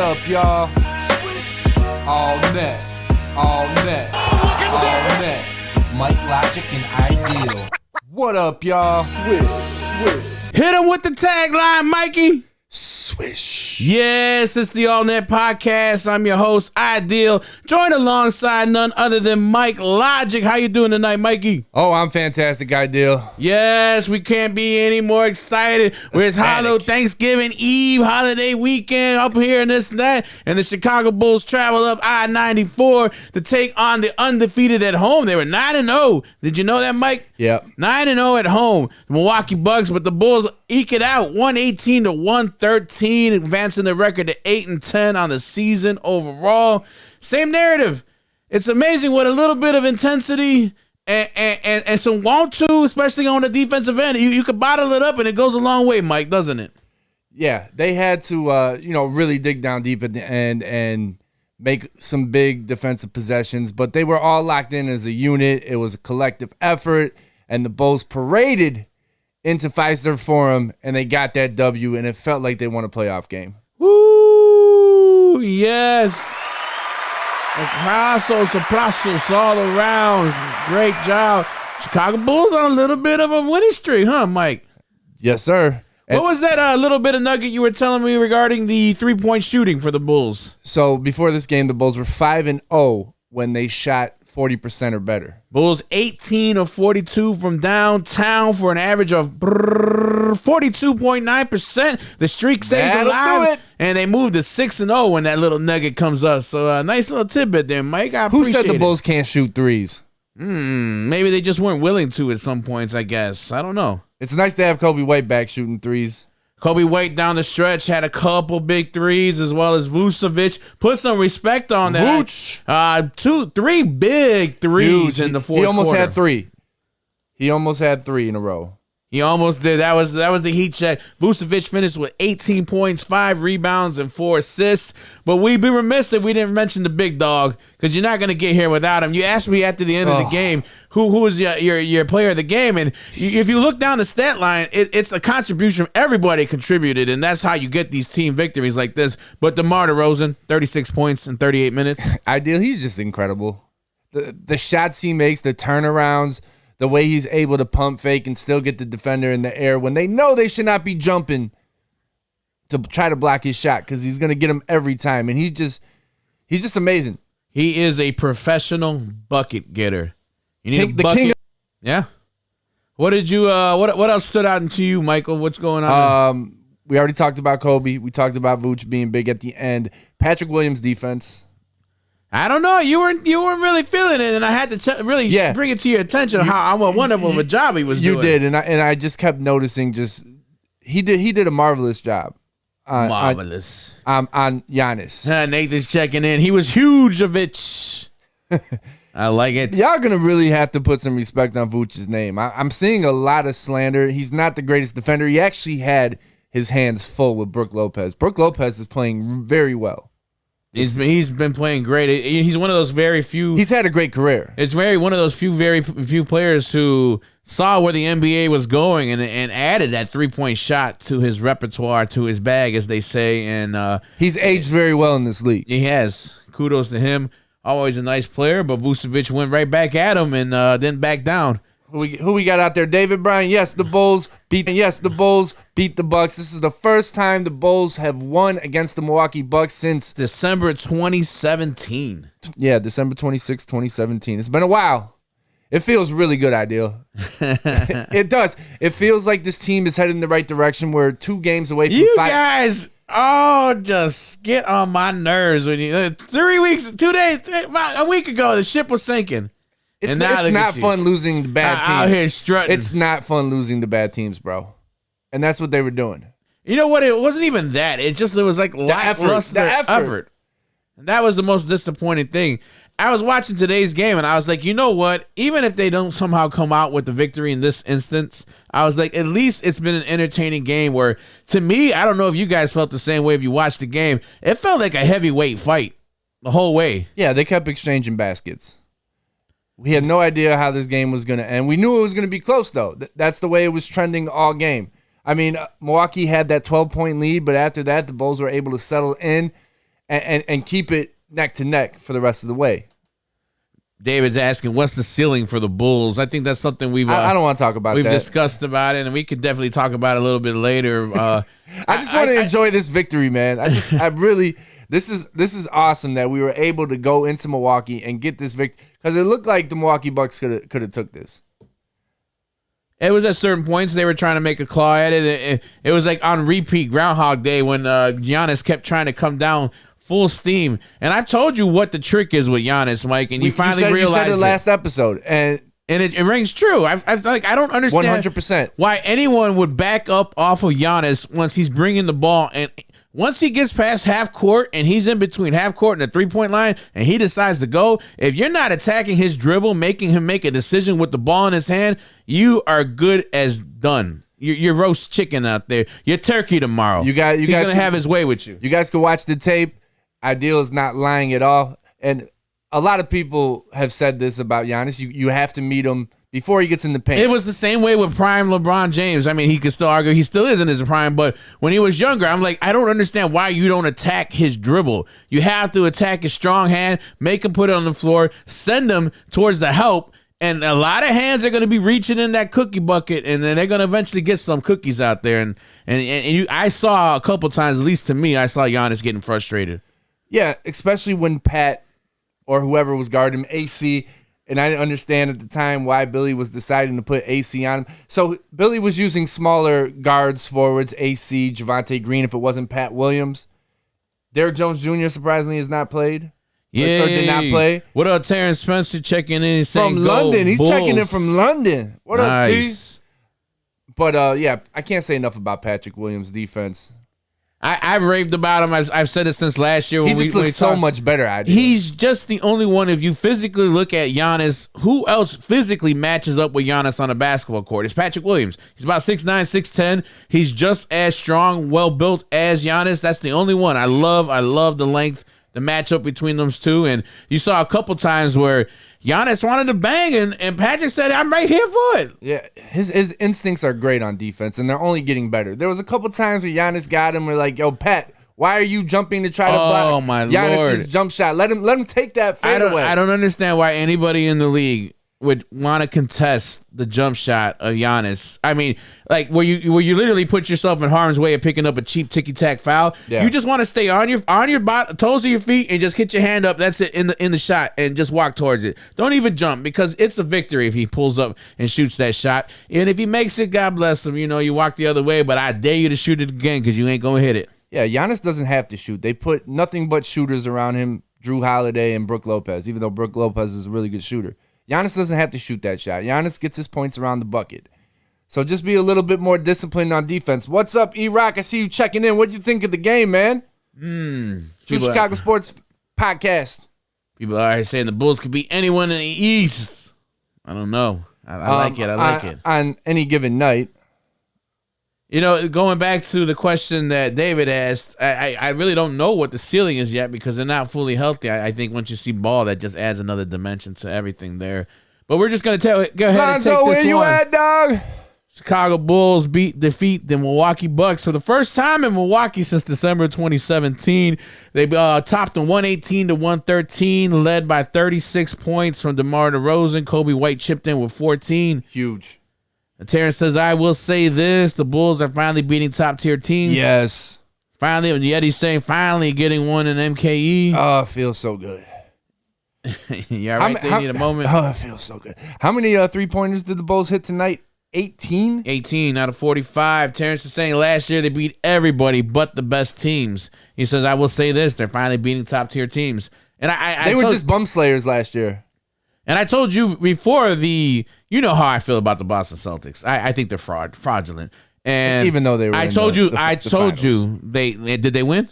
up, y'all? All net. All net. All net. With Mike Logic and Ideal. What up, y'all? Swish. Hit him with the tagline, Mikey. Swish. Yes, it's the All Net Podcast. I'm your host, Ideal, joined alongside none other than Mike Logic. How you doing tonight, Mikey? Oh, I'm fantastic, Ideal. Yes, we can't be any more excited. It's Hollow Thanksgiving Eve, holiday weekend up here and this and that. And the Chicago Bulls travel up I-94 to take on the undefeated at home. They were 9-0. Did you know that, Mike? Yep. 9-0 at home. The Milwaukee Bucks, but the Bulls eke it out 118-113, advancing the record to 8-10 on the season overall. Same narrative. It's amazing what a little bit of intensity and some want to, especially on the defensive end. You could bottle it up and it goes a long way, Mike, doesn't it? Yeah, they had to really dig down deep at the end and make some big defensive possessions, but they were all locked in as a unit. It was a collective effort, and the Bulls paraded into Fiserv Forum, and they got that W, and it felt like they won a playoff game. Woo! Yes. Aplausos all around. Great job. Chicago Bulls on a little bit of a winning streak, huh, Mike? Yes, sir. What was that little bit of nugget you were telling me regarding the three-point shooting for the Bulls? So before this game, the Bulls were 5-0 when they shot 40% or better. Bulls 18 of 42 from downtown for an average of 42.9%. The streak stays alive, and they moved to 6-0 when that little nugget comes up. So a nice little tidbit there, Mike. I appreciate it. Who said the Bulls can't shoot threes? Maybe they just weren't willing to at some points, I guess. I don't know. It's nice to have Kobe White back shooting threes. Kobe White down the stretch had a couple big threes, as well as Vucevic. Put some respect on that. Vooch. 3 big threes in the fourth quarter. He almost had three. He almost had three in a row. He almost did. That was the heat check. Vucevic finished with 18 points, 5 rebounds, and 4 assists. But we'd be remiss if we didn't mention the big dog, because you're not going to get here without him. You asked me after the end of the game who was your player of the game, and if you look down the stat line, it's a contribution. Everybody contributed, and that's how you get these team victories like this. But DeMar DeRozan, 36 points in 38 minutes. Ideal. He's just incredible. The shots he makes, the turnarounds, the way he's able to pump fake and still get the defender in the air when they know they should not be jumping to try to block his shot, because he's going to get them every time. And he's just amazing. He is a professional bucket getter. You need a bucket. Yeah. What did you? What else stood out to you, Michael? What's going on? We already talked about Kobe. We talked about Vooch being big at the end. Patrick Williams' defense. I don't know. You weren't really feeling it, and I had to bring it to your attention how wonderful of a job he was doing. You did, and I just kept noticing. He did a marvelous job. Marvelous on Giannis. Nathan's checking in. He was huge of it. I like it. Y'all gonna really have to put some respect on Vooch's name. I'm seeing a lot of slander. He's not the greatest defender. He actually had his hands full with Brook Lopez. Brook Lopez is playing very well. He's been playing great. He's one of those very few. He's had a great career. It's one of those very few players who saw where the NBA was going and added that 3-point shot to his repertoire, to his bag, as they say. And he's aged very well in this league. He has. Kudos to him. Always a nice player, but Vucevic went right back at him and didn't back down. Who we got out there? David Bryan. Yes, the Bulls beat the Bucks. This is the first time the Bulls have won against the Milwaukee Bucks since December 2017. Yeah, December 26, 2017. It's been a while. It feels really good, Ideal. It does. It feels like this team is headed in the right direction. We're 2 games away from you guys. Oh, just get on my nerves when you 3 weeks, 2 days, a week ago, the ship was sinking. It's not fun losing the bad teams. Out here strutting. It's not fun losing the bad teams, bro. And that's what they were doing. You know what? It wasn't even that. It was like lackluster effort. And that was the most disappointing thing. I was watching today's game, and I was like, you know what? Even if they don't somehow come out with the victory in this instance, I was like, at least it's been an entertaining game where, to me, I don't know if you guys felt the same way if you watched the game. It felt like a heavyweight fight the whole way. Yeah, they kept exchanging baskets. We had no idea how this game was going to end. We knew it was going to be close, though. That's the way it was trending all game. I mean, Milwaukee had that 12-point lead, but after that, the Bulls were able to settle in and keep it neck to neck for the rest of the way. David's asking, what's the ceiling for the Bulls? I think that's something I don't want to talk about we've that. discussed about it, and we could definitely talk about it a little bit later. I just want to enjoy this victory, man. I really, this is awesome that we were able to go into Milwaukee and get this victory, because it looked like the Milwaukee Bucks could have took this. It was at certain points they were trying to make a claw at it. It was like on repeat Groundhog Day when Giannis kept trying to come down full steam. And I've told you what the trick is with Giannis, Mike, and you finally realized you said it last episode, and it rings true. I don't understand 100% why anyone would back up off of Giannis once he's bringing the ball, and once he gets past half court and he's in between half court and the 3-point line and he decides to go, if you're not attacking his dribble, making him make a decision with the ball in his hand, you are good as done. You're roast chicken out there. You're turkey tomorrow. He's going to have his way with you. You guys can watch the tape. Ideal is not lying at all. And a lot of people have said this about Giannis. You have to meet him before he gets in the paint. It was the same way with prime LeBron James. I mean, he could still argue he still is in his prime, but when he was younger, I'm like, I don't understand why you don't attack his dribble. You have to attack his strong hand, make him put it on the floor, send him towards the help, and a lot of hands are going to be reaching in that cookie bucket, and then they're going to eventually get some cookies out there. And I saw a couple times, at least to me, I saw Giannis getting frustrated. Yeah, especially when Pat or whoever was guarding him, AC, and I didn't understand at the time why Billy was deciding to put AC on him. So Billy was using smaller guards, forwards, AC, Javonte Green, if it wasn't Pat Williams. Derrick Jones Jr. surprisingly has not played. Yeah, or did not play. What up, Terrence Spencer checking in saying from London? He's Bulls. checking in from London. What up, G? Nice. But yeah, I can't say enough about Patrick Williams' defense. I've raved about him. I've said it since last year. He just looks so much better. He's just the only one. If you physically look at Giannis, who else physically matches up with Giannis on a basketball court? It's Patrick Williams. He's about 6'9", 6'10". He's just as strong, well built as Giannis. That's the only one. I love the length, the matchup between those two. And you saw a couple times where Giannis wanted to bang, and Patrick said, I'm right here for it. Yeah, his instincts are great on defense, and they're only getting better. There was a couple times where Giannis got him. We're like, yo, Pat, why are you jumping to try to block Giannis's jump shot? Let him take that fadeaway. I don't understand why anybody in the league would want to contest the jump shot of Giannis. I mean, like where you literally put yourself in harm's way of picking up a cheap ticky-tack foul. Yeah. You just want to stay on your toes of your feet and just hit your hand up. That's it in the shot and just walk towards it. Don't even jump, because it's a victory if he pulls up and shoots that shot. And if he makes it, God bless him. You walk the other way, but I dare you to shoot it again, because you ain't gonna hit it. Yeah, Giannis doesn't have to shoot. They put nothing but shooters around him, Drew Holiday and Brook Lopez, even though Brook Lopez is a really good shooter. Giannis doesn't have to shoot that shot. Giannis gets his points around the bucket. So just be a little bit more disciplined on defense. What's up, E-Rock? I see you checking in. What do you think of the game, man? True Chicago Sports Podcast. People are saying the Bulls could beat anyone in the East. I don't know. I like it. I like it. On any given night. Going back to the question that David asked, I really don't know what the ceiling is yet, because they're not fully healthy. I think once you see ball, that just adds another dimension to everything there. But we're just going to go ahead and take this where you at, dog? Chicago Bulls defeat the Milwaukee Bucks for the first time in Milwaukee since December 2017. They topped them 118-113, led by 36 points from DeMar DeRozan. Kobe White chipped in with 14. Huge. Terrence says, I will say this. The Bulls are finally beating top-tier teams. Yes. Finally, and yet he's saying finally getting one in MKE. Oh, it feels so good. Yeah, right there. Need a moment. Oh, it feels so good. How many three-pointers did the Bulls hit tonight? 18? 18 out of 45. Terrence is saying last year they beat everybody but the best teams. He says, I will say this. They're finally beating top-tier teams. And they were just bum slayers last year. And I told you before you know how I feel about the Boston Celtics. I think they're fraudulent. And even though they were, I told you, did they win?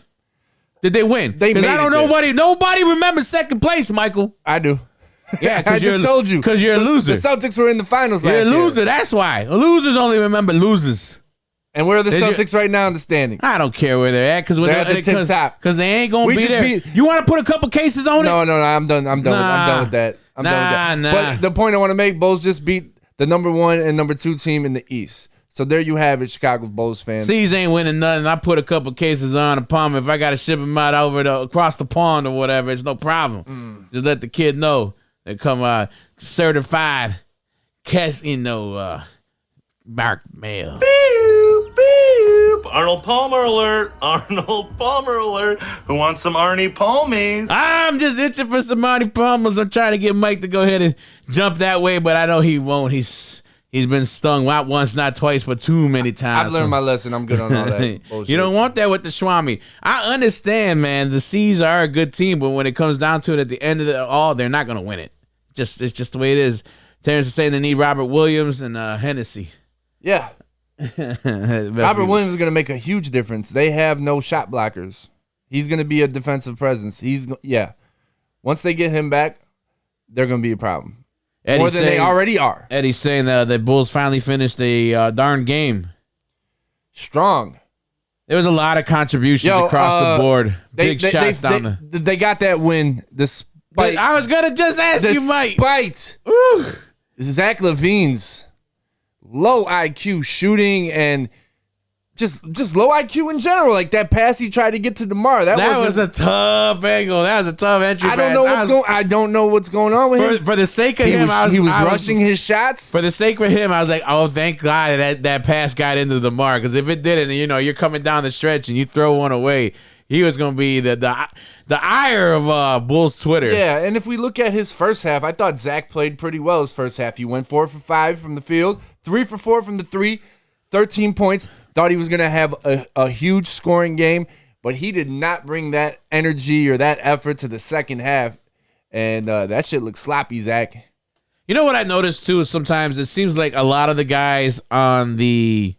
Did they win? Because I don't nobody remembers second place, Michael. I do. Yeah, I just told you. Because you're a loser. The Celtics were in the finals last year. You're a loser, that's why. Losers only remember losers. And where are the Celtics right now in the standings? I don't care where they're at, because they're at the tip top. Because they ain't gonna be there. You want to put a couple cases on it? No, I'm done. I'm done with that. I'm done with that. But the point I want to make, Bulls just beat the number 1 and number 2 team in the East. So there you have it, Chicago Bulls fans. C's ain't winning nothing. I put a couple cases on a palm. If I got to ship him out across the pond or whatever, it's no problem. Just let the kid know they come certified cash, marked mail. Beep, beep. Arnold Palmer alert. Arnold Palmer alert. Who wants some Arnie Palmies? I'm just itching for some Arnie Palmers. I'm trying to get Mike to go ahead and jump that way, but I know he won't. He's been stung not once, not twice, but too many times. I've learned my lesson. I'm good on all that bullshit. You don't want that with the Swami. I understand, man. The C's are a good team, but when it comes down to it at the end of they're not going to win it. It's just the way it is. Terrence is saying they need Robert Williams and Hennessy. Yeah. Robert Williams is going to make a huge difference. They have no shot blockers. He's going to be a defensive presence. Once they get him back, they're going to be a problem. More than they already are. Eddie's saying the Bulls finally finished a darn game. Strong. There was a lot of contributions across the board. Big shots down the... They got that win despite... I was going to just ask you, Mike. Despite Zach LaVine's low IQ shooting and just low IQ in general. Like that pass he tried to get to DeMar. That was a tough angle. That was a tough entry pass. I don't know what's going on with him. For the sake of him, he was rushing his shots. For the sake of him, I was like, oh, thank God that pass got into DeMar. Because if it didn't, you're coming down the stretch and you throw one away, he was going to be the ire of Bulls Twitter. Yeah, and if we look at his first half, I thought Zach played pretty well his first half. He went 4 for 5 from the field, 3 for 4 from the 3, 13 points. Thought he was going to have a huge scoring game, but he did not bring that energy or that effort to the second half, and that shit looks sloppy, Zach. You know what I noticed, too, is sometimes it seems like a lot of the guys on the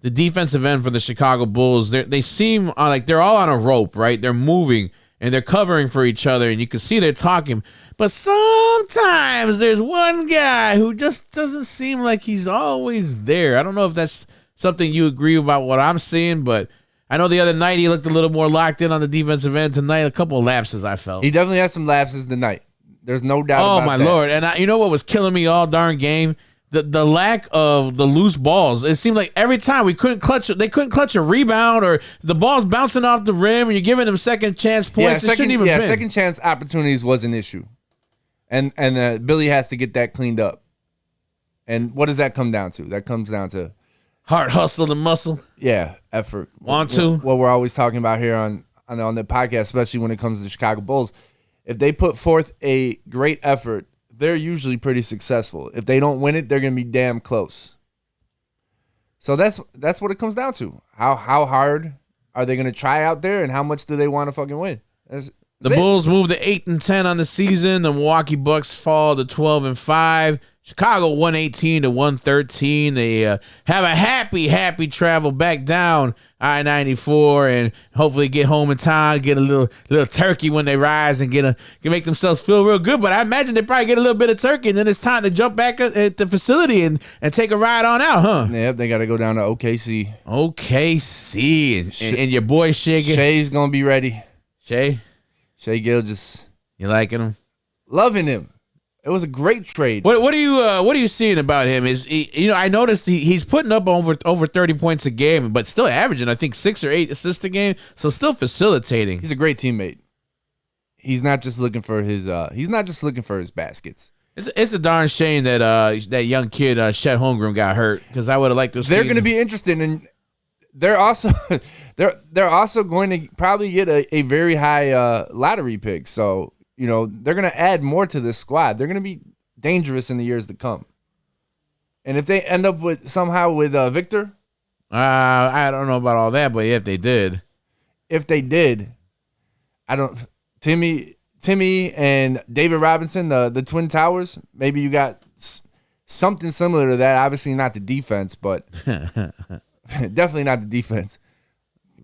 defensive end for the Chicago Bulls, they seem like they're all on a rope, right? They're moving, and they're covering for each other, and you can see they're talking. But sometimes there's one guy who just doesn't seem like he's always there. I don't know if that's something you agree about what I'm seeing, but I know the other night he looked a little more locked in on the defensive end. Tonight, a couple of lapses I felt. He definitely has some lapses tonight. There's no doubt about that. Oh, my Lord. And you know what was killing me all darn game? The lack of the loose balls. It seemed like every time they couldn't clutch a rebound, or the ball's bouncing off the rim and you're giving them second chance points. Second chance opportunities was an issue. And Billy has to get that cleaned up. And what does that come down to? That comes down to heart, hustle, and muscle. Yeah, effort. Want to? What we're always talking about here on the podcast, especially when it comes to the Chicago Bulls. If they put forth a great effort, they're usually pretty successful. If they don't win it, they're going to be damn close. So that's what it comes down to. How hard are they going to try out there, and how much do they want to fucking win? The Bulls moved to 8-10 on the season. The Milwaukee Bucks fall to 12-5. Chicago 118-113. They have a happy travel back down I-94 and hopefully get home in time, get a little turkey when they rise and can make themselves feel real good. But I imagine they probably get a little bit of turkey, and then it's time to jump back at the facility and take a ride on out, huh? Yeah, they got to go down to OKC. And your boy Shay's going to be ready. Shay Gilgeous. You liking him? Loving him. It was a great trade. What are you seeing about him? I noticed he's putting up over 30 points a game, but still averaging I think 6 or 8 assists a game, so still facilitating. He's a great teammate. He's not just looking for his baskets. It's a darn shame that that young kid Chet Holmgren got hurt, because I would have liked to. They're going to be interested, and they're also going to probably get a very high lottery pick. So. They're going to add more to this squad. They're going to be dangerous in the years to come. And if they end up with Victor, I don't know about all that, but if they did, Timmy and David Robinson, the Twin Towers, maybe you got something similar to that. Obviously not the defense, but definitely not the defense.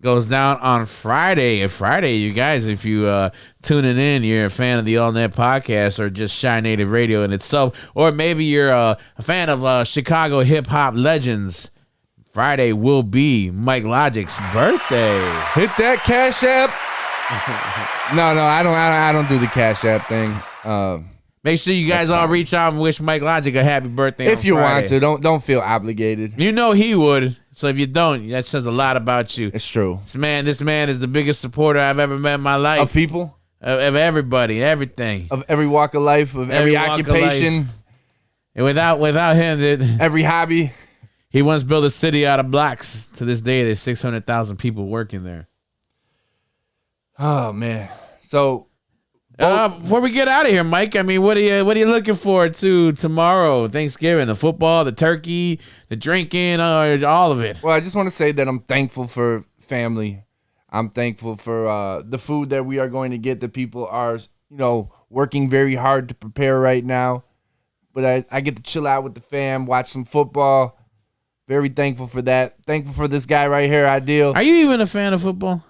Goes down on Friday. Friday, you guys, if you tuning in, you're a fan of the All Net podcast or just Shy Native Radio in itself, or maybe you're a fan of Chicago hip hop legends. Friday will be Mike Logic's birthday. Hit that Cash App. No, I don't do the Cash App thing. Make sure you guys all reach out and wish Mike Logic a happy birthday. If you want to, don't feel obligated. You know he would. So if you don't, that says a lot about you. It's true. This man is the biggest supporter I've ever met in my life. Of people? Of everybody, everything. Of every walk of life, of every occupation. And without him, every hobby. He once built a city out of blocks. To this day, there's 600,000 people working there. Oh man. So before we get out of here, Mike, I mean, what are you looking forward to tomorrow? Thanksgiving, the football, the turkey, the drinking, all of it. Well, I just want to say that I'm thankful for family. I'm thankful for the food that we are going to get. The people are, working very hard to prepare right now. But I get to chill out with the fam, watch some football. Very thankful for that. Thankful for this guy right here, Ideal. Are you even a fan of football?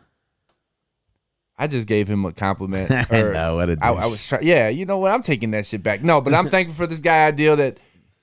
I just gave him a compliment. No, what a douche. I was trying. Yeah, you know what? I'm taking that shit back. No, but I'm thankful for this guy, Ideal, that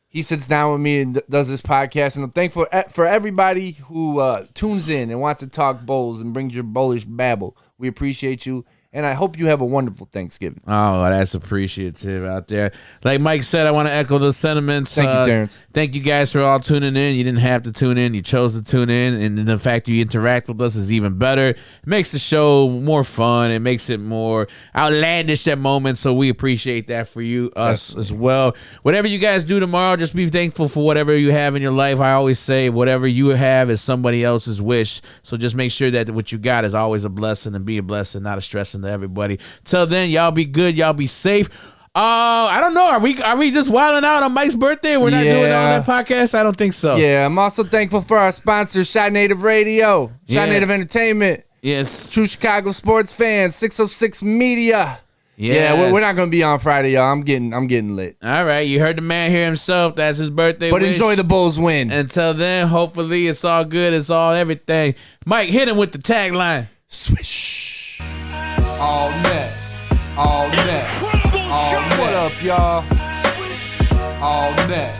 he sits down with me and does this podcast. And I'm thankful for everybody who tunes in and wants to talk Bulls and brings your bullish babble. We appreciate you. And I hope you have a wonderful Thanksgiving. Oh, that's appreciative out there. Like Mike said, I want to echo those sentiments. Thank you, Terrence. Thank you guys for all tuning in. You didn't have to tune in. You chose to tune in. And the fact you interact with us is even better. It makes the show more fun. It makes it more outlandish at moments. So we appreciate that for you, us as well. Whatever you guys do tomorrow, just be thankful for whatever you have in your life. I always say whatever you have is somebody else's wish. So just make sure that what you got is always a blessing, and be a blessing, not a stressing to everybody. Till then, y'all be good, y'all be safe. I don't know. Are we just wilding out on Mike's birthday? We're not doing it on that podcast? I don't think so. Yeah, I'm also thankful for our sponsor, Shot Native Radio, Shot Native Entertainment. Yes. True Chicago sports fans, 606 Media. Yes. Yeah, we're not gonna be on Friday, y'all. I'm getting lit. All right, you heard the man here himself. That's his birthday But wish. enjoy the Bulls win. Until then, hopefully it's all good. It's all everything. Mike, hit him with the tagline. Swish. All net. All net. All net. What up, y'all? All net.